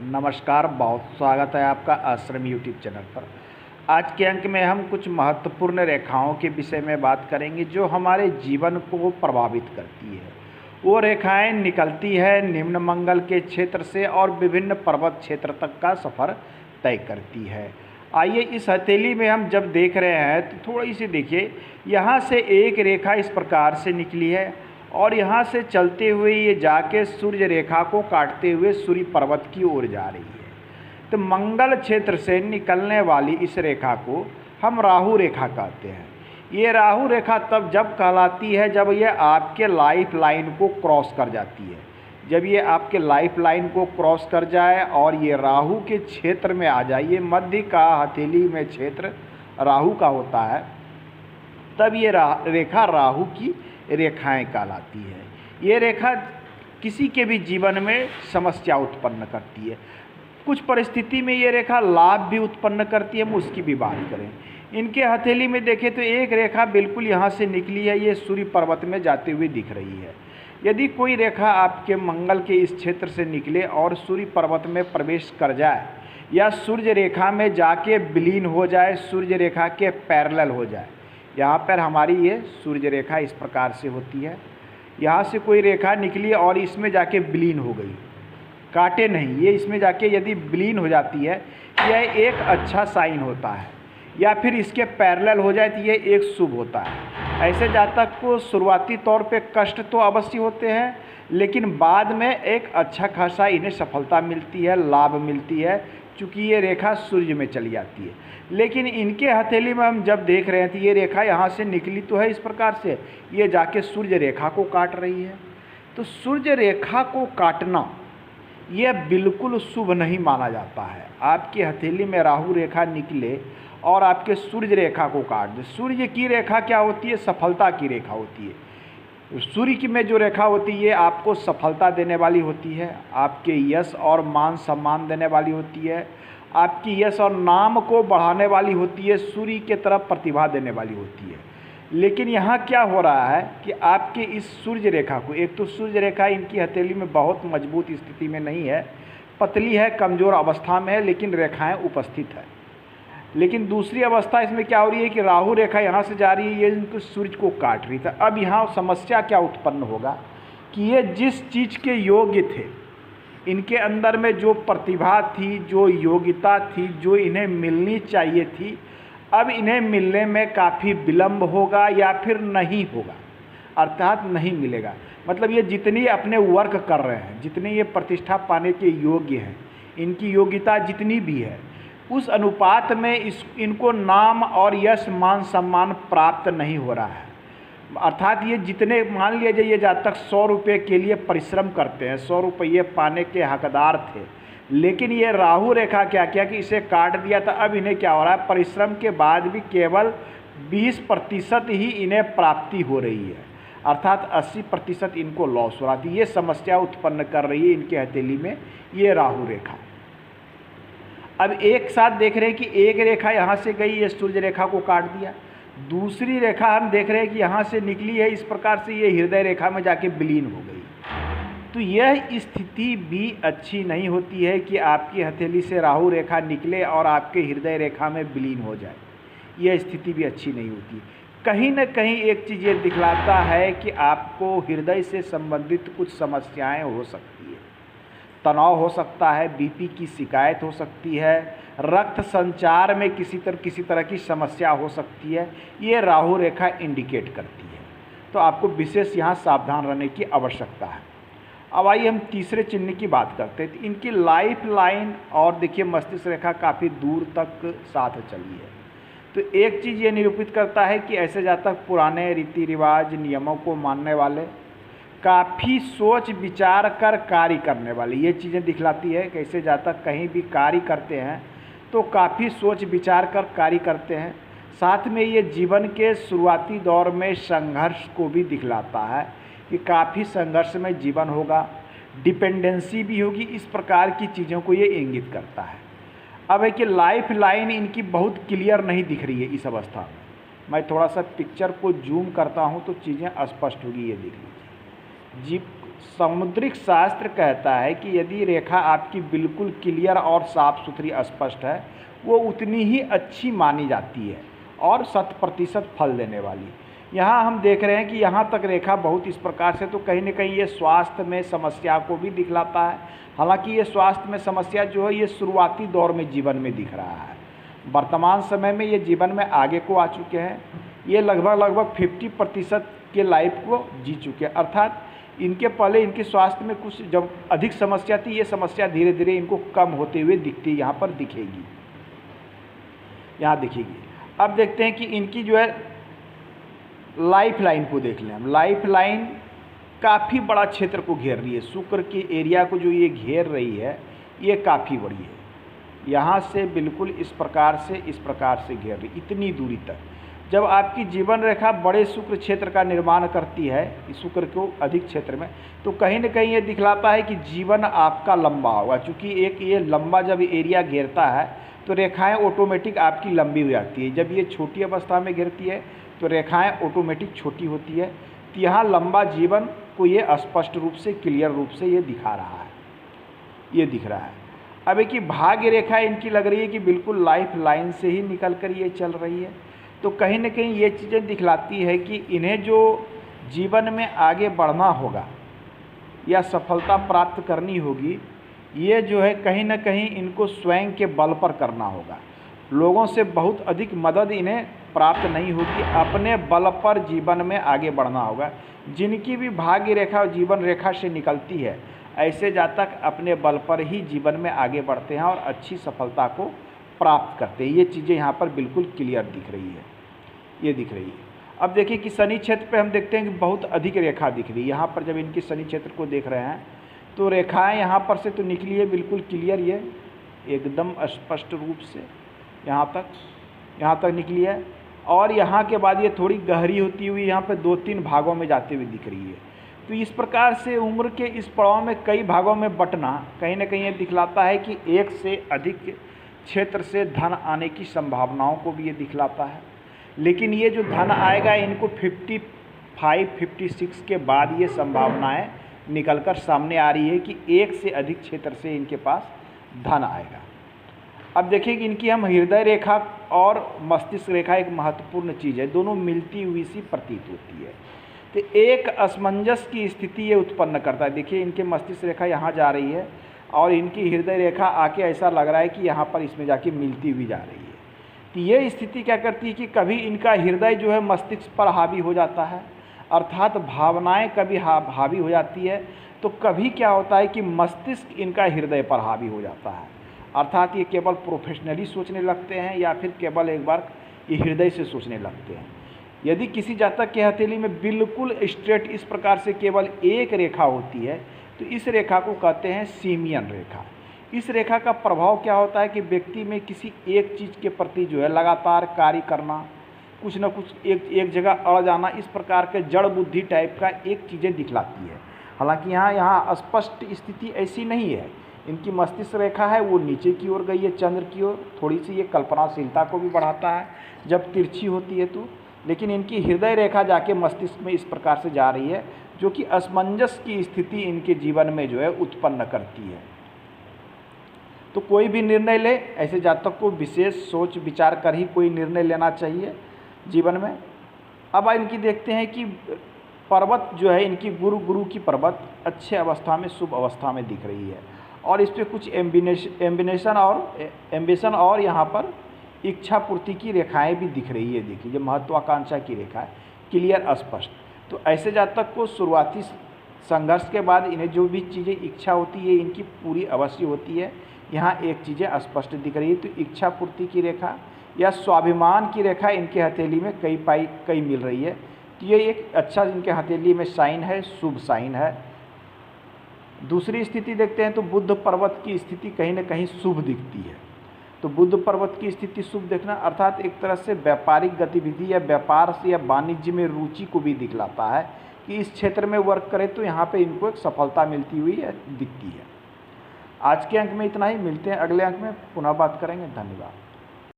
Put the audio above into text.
नमस्कार, बहुत स्वागत है आपका आश्रम यूट्यूब चैनल पर। आज के अंक में हम कुछ महत्वपूर्ण रेखाओं के विषय में बात करेंगे जो हमारे जीवन को प्रभावित करती है। वो रेखाएं निकलती है निम्न मंगल के क्षेत्र से और विभिन्न पर्वत क्षेत्र तक का सफ़र तय करती है। आइए इस हथेली में हम जब देख रहे हैं तो थोड़ी सी देखिए, यहाँ से एक रेखा इस प्रकार से निकली है और यहाँ से चलते हुए ये जाके सूर्य रेखा को काटते हुए सूर्य पर्वत की ओर जा रही है। तो मंगल क्षेत्र से निकलने वाली इस रेखा को हम राहु रेखा कहते हैं। ये राहु रेखा तब जब कहलाती है जब ये आपके लाइफ लाइन को क्रॉस कर जाती है। जब ये आपके लाइफ लाइन को क्रॉस कर जाए और ये राहु के क्षेत्र में आ जाए, ये मध्य का हथेली में क्षेत्र राहु का होता है, तब ये रेखा राहु की रेखाएं कहलाती है। ये रेखा किसी के भी जीवन में समस्या उत्पन्न करती है। कुछ परिस्थिति में ये रेखा लाभ भी उत्पन्न करती है, हम उसकी भी बात करें। इनके हथेली में देखें तो एक रेखा बिल्कुल यहाँ से निकली है, ये सूर्य पर्वत में जाते हुए दिख रही है। यदि कोई रेखा आपके मंगल के इस क्षेत्र से निकले और सूर्य पर्वत में प्रवेश कर जाए या सूर्य रेखा में जाके विलीन हो जाए, सूर्य रेखा के पैरेलल हो जाए, यहाँ पर हमारी ये सूर्य रेखा इस प्रकार से होती है। यहाँ से कोई रेखा निकली और इसमें जाके विलीन हो गई, काटे नहीं, ये इसमें जाके यदि विलीन हो जाती है, यह एक अच्छा साइन होता है। या फिर इसके पैरेलल हो जाए तो ये एक शुभ होता है। ऐसे जातक को शुरुआती तौर पे कष्ट तो अवश्य होते हैं, लेकिन बाद में एक अच्छा खासा इन्हें सफलता मिलती है, लाभ मिलती है, चूँकि ये रेखा सूर्य में चली जाती है। लेकिन इनके हथेली में हम जब देख रहे हैं तो ये रेखा यहाँ से निकली तो है इस प्रकार से, ये जाके सूर्य रेखा को काट रही है। तो सूर्य रेखा को काटना यह बिल्कुल शुभ नहीं माना जाता है। आपकी हथेली में राहु रेखा निकले और आपके सूर्य रेखा को काट दे। सूर्य की रेखा क्या होती है? सफलता की रेखा होती है। सूर्य की में जो रेखा होती है ये आपको सफलता देने वाली होती है, आपके यश और मान सम्मान देने वाली होती है, आपकी यश और नाम को बढ़ाने वाली होती है, सूर्य के तरफ प्रतिभा देने वाली होती है। लेकिन यहाँ क्या हो रहा है कि आपके इस सूर्य रेखा को, एक तो सूर्य रेखा इनकी हथेली में बहुत मजबूत स्थिति में नहीं है, पतली है, कमज़ोर अवस्था में है, लेकिन रेखाएं उपस्थित है। लेकिन दूसरी अवस्था इसमें क्या हो रही है कि राहु रेखा यहाँ से जा रही है, ये इनको सूर्य को काट रही था। अब यहाँ समस्या क्या उत्पन्न होगा कि ये जिस चीज़ के योग्य थे, इनके अंदर में जो प्रतिभा थी, जो योग्यता थी, जो इन्हें मिलनी चाहिए थी, अब इन्हें मिलने में काफ़ी विलंब होगा या फिर नहीं होगा, अर्थात नहीं मिलेगा। मतलब ये जितनी अपने वर्क कर रहे हैं, जितने ये प्रतिष्ठा पाने के योग्य हैं, इनकी योग्यता जितनी भी है, उस अनुपात में इनको नाम और यश मान सम्मान प्राप्त नहीं हो रहा है। अर्थात ये जितने, मान लीजिए ये जब तक 100 रुपये के लिए परिश्रम करते हैं, 100 रुपये पाने के हकदार थे, लेकिन ये राहु रेखा क्या किया कि इसे काट दिया था। अब इन्हें क्या हो रहा है, परिश्रम के बाद भी केवल 20% ही इन्हें प्राप्ति हो रही है, अर्थात 80% इनको लॉस हो रहा थी। ये समस्या उत्पन्न कर रही है इनके हथेली में ये राहु रेखा। अब एक साथ देख रहे हैं कि एक रेखा यहाँ से गई, ये सूर्य रेखा को काट दिया। दूसरी रेखा हम देख रहे हैं कि यहाँ से निकली है, इस प्रकार से ये हृदय रेखा में जाके विलीन हो गई। तो यह स्थिति भी अच्छी नहीं होती है कि आपकी हथेली से राहु रेखा निकले और आपके हृदय रेखा में विलीन हो जाए। यह स्थिति भी अच्छी नहीं होती। कहीं न कहीं एक चीज़ ये दिखलाता है कि आपको हृदय से संबंधित कुछ समस्याएं हो सकती है, तनाव हो सकता है, बीपी की शिकायत हो सकती है, रक्त संचार में किसी तरह की समस्या हो सकती है। ये राहु रेखा इंडिकेट करती है, तो आपको विशेष यहाँ सावधान रहने की आवश्यकता है। अब आइए हम तीसरे चिन्ह की बात करते हैं। तो इनकी लाइफ लाइन और देखिए मस्तिष्क रेखा काफ़ी दूर तक साथ चली है। तो एक चीज़ ये निरूपित करता है कि ऐसे जातक पुराने रीति रिवाज नियमों को मानने वाले, काफ़ी सोच विचार कर कार्य करने वाले, ये चीज़ें दिखलाती है कि ऐसे जातक कहीं भी कार्य करते हैं तो काफ़ी सोच विचार कर कार्य करते हैं। साथ में ये जीवन के शुरुआती दौर में संघर्ष को भी दिखलाता है कि काफ़ी संघर्ष में जीवन होगा, डिपेंडेंसी भी होगी, इस प्रकार की चीज़ों को ये इंगित करता है। अब है कि लाइफ लाइन इनकी बहुत क्लियर नहीं दिख रही है इस अवस्था में। मैं थोड़ा सा पिक्चर को जूम करता हूँ तो चीज़ें स्पष्ट होगी। ये देख लीजिए, समुद्रिक शास्त्र कहता है कि यदि रेखा आपकी बिल्कुल क्लियर और साफ सुथरी स्पष्ट है, वो उतनी ही अच्छी मानी जाती है और 100% फल देने वाली। यहाँ हम देख रहे हैं कि यहाँ तक रेखा बहुत इस प्रकार से, तो कहीं न कहीं ये स्वास्थ्य में समस्या को भी दिखलाता है। हालांकि ये स्वास्थ्य में समस्या जो है ये शुरुआती दौर में जीवन में दिख रहा है। वर्तमान समय में ये जीवन में आगे को आ चुके हैं। ये लगभग 50% के लाइफ को जी चुके हैं, अर्थात इनके पहले इनके स्वास्थ्य में कुछ जब अधिक समस्या थी, ये समस्या धीरे धीरे इनको कम होते हुए दिखती यहाँ पर दिखेगी, यहाँ दिखेगी। अब देखते हैं कि इनकी जो है लाइफ लाइन को देख लें हम। लाइफ लाइन काफ़ी बड़ा क्षेत्र को घेर रही है। शुक्र के एरिया को जो ये घेर रही है ये काफ़ी बड़ी है। यहाँ से बिल्कुल इस प्रकार से घेर रही, इतनी दूरी तक। जब आपकी जीवन रेखा बड़े शुक्र क्षेत्र का निर्माण करती है, इस शुक्र को अधिक क्षेत्र में, तो कहीं न कहीं ये दिखलाता है कि जीवन आपका लंबा होगा। चूँकि एक ये लंबा जब एरिया घेरता है तो रेखाएं ऑटोमेटिक आपकी लंबी हो जाती है। जब ये छोटी अवस्था में घेरती है तो रेखाएं ऑटोमेटिक छोटी होती है। तो यहाँ लंबा जीवन को ये स्पष्ट रूप से, क्लियर रूप से ये दिखा रहा है, ये दिख रहा है। अब एक भाग्य रेखा इनकी लग रही है कि बिल्कुल लाइफ लाइन से ही निकल कर ये चल रही है। तो कहीं न कहीं ये चीज़ें दिखलाती है कि इन्हें जो जीवन में आगे बढ़ना होगा या सफलता प्राप्त करनी होगी, ये जो है कहीं न कहीं इनको स्वयं के बल पर करना होगा। लोगों से बहुत अधिक मदद इन्हें प्राप्त नहीं होगी, अपने बल पर जीवन में आगे बढ़ना होगा। जिनकी भी भाग्य रेखा और जीवन रेखा से निकलती है, ऐसे जातक अपने बल पर ही जीवन में आगे बढ़ते हैं और अच्छी सफलता को प्राप्त करते हैं। ये चीज़ें यहाँ पर बिल्कुल क्लियर दिख रही है, ये दिख रही है। अब देखिए कि शनि क्षेत्र पे हम देखते हैं कि बहुत अधिक रेखा दिख रही है। यहाँ पर जब इनकी शनि क्षेत्र को देख रहे हैं तो रेखाएं यहाँ पर से तो निकली है बिल्कुल क्लियर, ये एकदम स्पष्ट रूप से यहाँ तक निकली है। और यहाँ के बाद ये थोड़ी गहरी होती हुई यहाँ पर 2-3 भागों में जाते हुए दिख रही है। तो इस प्रकार से उम्र के इस पड़ाव में कई भागों में बंटना कहीं न कहीं ये दिखलाता है कि एक से अधिक क्षेत्र से धन आने की संभावनाओं को भी ये दिखलाता है। लेकिन ये जो धन आएगा इनको 55-56 के बाद ये संभावनाएं निकलकर सामने आ रही है कि एक से अधिक क्षेत्र से इनके पास धन आएगा। अब देखिए कि इनकी हम हृदय रेखा और मस्तिष्क रेखा एक महत्वपूर्ण चीज़ है, दोनों मिलती हुई सी प्रतीत होती है। तो एक असमंजस की स्थिति ये उत्पन्न करता है। देखिए इनके मस्तिष्क रेखा यहाँ जा रही है और इनकी हृदय रेखा आके ऐसा लग रहा है कि यहाँ पर इसमें जाके मिलती हुई जा रही है। तो ये स्थिति क्या करती है कि कभी इनका हृदय जो है मस्तिष्क पर हावी हो जाता है, अर्थात भावनाएं कभी हावी हो जाती है, तो कभी क्या होता है कि मस्तिष्क इनका हृदय पर हावी हो जाता है, अर्थात ये केवल प्रोफेशनली सोचने लगते हैं या फिर केवल एक बार ये हृदय से सोचने लगते हैं। यदि किसी जातक के हथेली में बिल्कुल स्ट्रेट इस प्रकार से केवल एक रेखा होती है तो इस रेखा को कहते हैं सीमियन रेखा। इस रेखा का प्रभाव क्या होता है कि व्यक्ति में किसी एक चीज़ के प्रति जो है लगातार कार्य करना, कुछ न कुछ एक जगह अड़ जाना, इस प्रकार के जड़ बुद्धि टाइप का एक चीज़ें दिखलाती है। हालांकि यहाँ स्पष्ट स्थिति ऐसी नहीं है। इनकी मस्तिष्क रेखा है वो नीचे की ओर गई है, चंद्र की ओर। थोड़ी सी ये कल्पनाशीलता को भी बढ़ाता है जब तिरछी होती है तो। लेकिन इनकी हृदय रेखा जाके मस्तिष्क में इस प्रकार से जा रही है जो कि असमंजस की स्थिति इनके जीवन में जो है उत्पन्न करती है। तो कोई भी निर्णय ले, ऐसे जातक को विशेष सोच विचार कर ही कोई निर्णय लेना चाहिए जीवन में। अब इनकी देखते हैं कि पर्वत जो है इनकी गुरु की पर्वत अच्छे अवस्था में, शुभ अवस्था में दिख रही है और इस पर कुछ एम्बिशन और यहाँ पर इच्छा पूर्ति की रेखाएं भी दिख रही है। देखिए जो महत्वाकांक्षा की रेखा है, क्लियर स्पष्ट। तो ऐसे जातक को शुरुआती संघर्ष के बाद इन्हें जो भी चीज़ें इच्छा होती है इनकी पूरी अवश्य होती है। यहाँ एक चीज़ें स्पष्ट दिख रही है। तो इच्छा पूर्ति की रेखा या स्वाभिमान की रेखा इनके हथेली में कई मिल रही है। तो ये एक अच्छा इनके हथेली में साइन है, शुभ साइन है। दूसरी स्थिति देखते हैं तो बुध पर्वत की स्थिति कहीं न कहीं शुभ दिखती है। तो बुध पर्वत की स्थिति शुभ देखना अर्थात एक तरह से व्यापारिक गतिविधि या व्यापार से या वाणिज्य में रुचि को भी दिखलाता है कि इस क्षेत्र में वर्क करें तो यहाँ पे इनको एक सफलता मिलती हुई दिखती है। आज के अंक में इतना ही, मिलते हैं अगले अंक में, पुनः बात करेंगे। धन्यवाद।